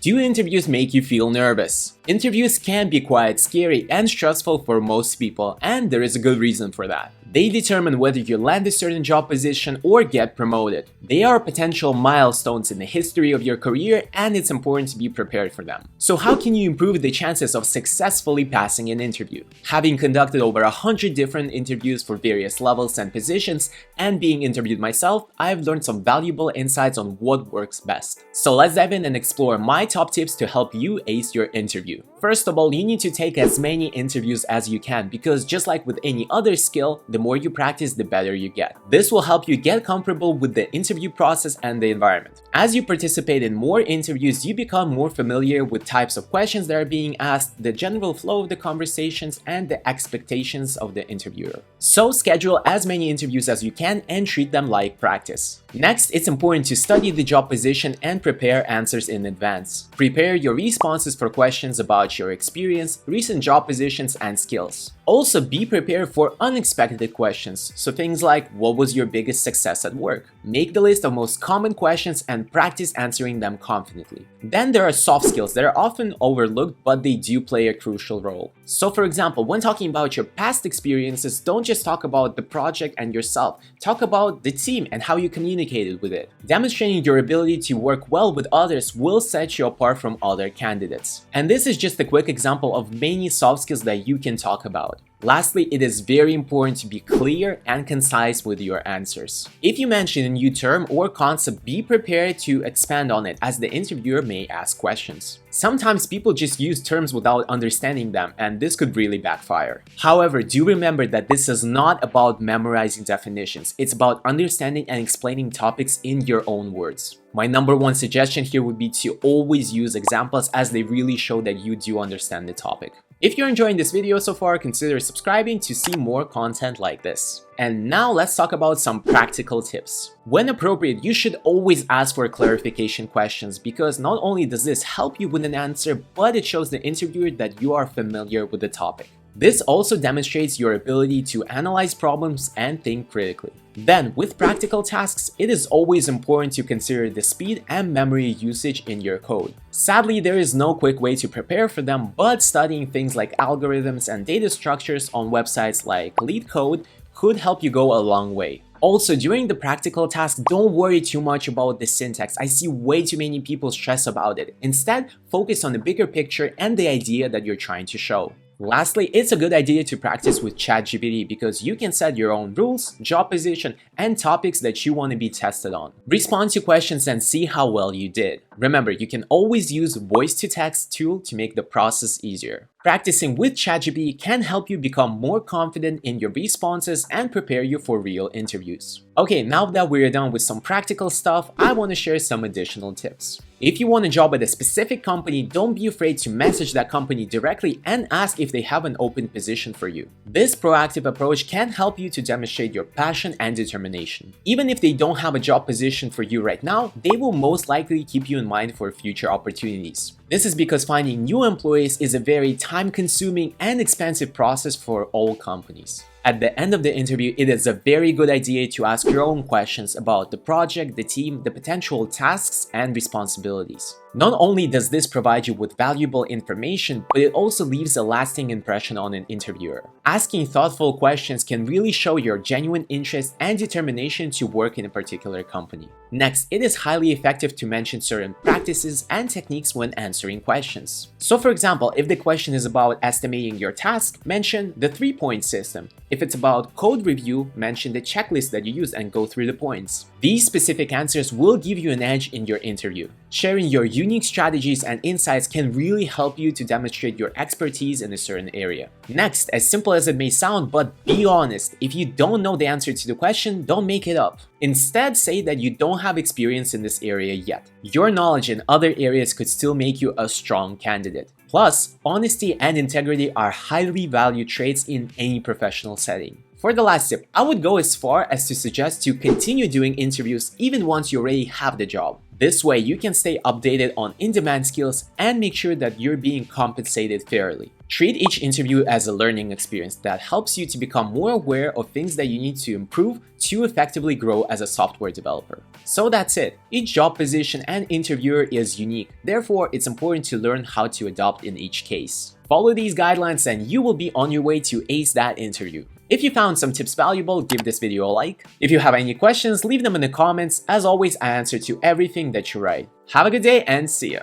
Do interviews make you feel nervous? Interviews can be quite scary and stressful for most people, and there is a good reason for that. They determine whether you land a certain job position or get promoted. They are potential milestones in the history of your career, and it's important to be prepared for them. So how can you improve the chances of successfully passing an interview? Having conducted over 100 different interviews for various levels and positions, and being interviewed myself, I've learned some valuable insights on what works best. So let's dive in and explore my top tips to help you ace your interview. First of all, you need to take as many interviews as you can, because just like with any other skill, the more you practice, the better you get. This will help you get comfortable with the interview process and the environment. As you participate in more interviews, you become more familiar with types of questions that are being asked, the general flow of the conversations, and the expectations of the interviewer. So schedule as many interviews as you can and treat them like practice. Next, it's important to study the job position and prepare answers in advance. Prepare your responses for questions about your experience, recent job positions, and skills. Also, be prepared for unexpected questions, so things like, what was your biggest success at work? Make the list of most common questions and practice answering them confidently. Then there are soft skills that are often overlooked, but they do play a crucial role. So for example, when talking about your past experiences, don't just talk about the project and yourself. Talk about the team and how you communicated with it. Demonstrating your ability to work well with others will set you apart from other candidates. And this is just a quick example of many soft skills that you can talk about. Lastly, it is very important to be clear and concise with your answers. If you mention a new term or concept, be prepared to expand on it, as the interviewer may ask questions. Sometimes people just use terms without understanding them, and this could really backfire. However, do remember that this is not about memorizing definitions. It's about understanding and explaining topics in your own words. My number one suggestion here would be to always use examples, as they really show that you do understand the topic. If you're enjoying this video so far, consider subscribing to see more content like this. And now let's talk about some practical tips. When appropriate, you should always ask for clarification questions, because not only does this help you with an answer, but it shows the interviewer that you are familiar with the topic. This also demonstrates your ability to analyze problems and think critically. Then, with practical tasks, it is always important to consider the speed and memory usage in your code. Sadly, there is no quick way to prepare for them, but studying things like algorithms and data structures on websites like LeetCode could help you go a long way. Also, during the practical task, don't worry too much about the syntax. I see way too many people stress about it. Instead, focus on the bigger picture and the idea that you're trying to show. Lastly, it's a good idea to practice with ChatGPT, because you can set your own rules, job position, and topics that you want to be tested on. Respond to questions and see how well you did. Remember, you can always use voice-to-text tool to make the process easier. Practicing with ChatGPT can help you become more confident in your responses and prepare you for real interviews. Okay, now that we're done with some practical stuff, I want to share some additional tips. If you want a job at a specific company, don't be afraid to message that company directly and ask if they have an open position for you. This proactive approach can help you to demonstrate your passion and determination. Even if they don't have a job position for you right now, they will most likely keep you in mind for future opportunities. This is because finding new employees is a very time-consuming and expensive process for all companies. At the end of the interview, it is a very good idea to ask your own questions about the project, the team, the potential tasks, and responsibilities. Not only does this provide you with valuable information, but it also leaves a lasting impression on an interviewer. Asking thoughtful questions can really show your genuine interest and determination to work in a particular company. Next, it is highly effective to mention certain practices and techniques when answering questions. So for example, if the question is about estimating your task, mention the 3-point system. If it's about code review, mention the checklist that you use and go through the points. These specific answers will give you an edge in your interview. Sharing your unique strategies and insights can really help you to demonstrate your expertise in a certain area. Next, as simple as it may sound, but be honest. If you don't know the answer to the question, don't make it up. Instead, say that you don't have experience in this area yet. Your knowledge in other areas could still make you a strong candidate. Plus, honesty and integrity are highly valued traits in any professional setting. For the last tip, I would go as far as to suggest to continue doing interviews even once you already have the job. This way, you can stay updated on in-demand skills and make sure that you're being compensated fairly. Treat each interview as a learning experience that helps you to become more aware of things that you need to improve to effectively grow as a software developer. So that's it. Each job position and interviewer is unique. Therefore, it's important to learn how to adapt in each case. Follow these guidelines and you will be on your way to ace that interview. If you found some tips valuable, give this video a like. If you have any questions, leave them in the comments. As always, I answer to everything that you write. Have a good day and see ya!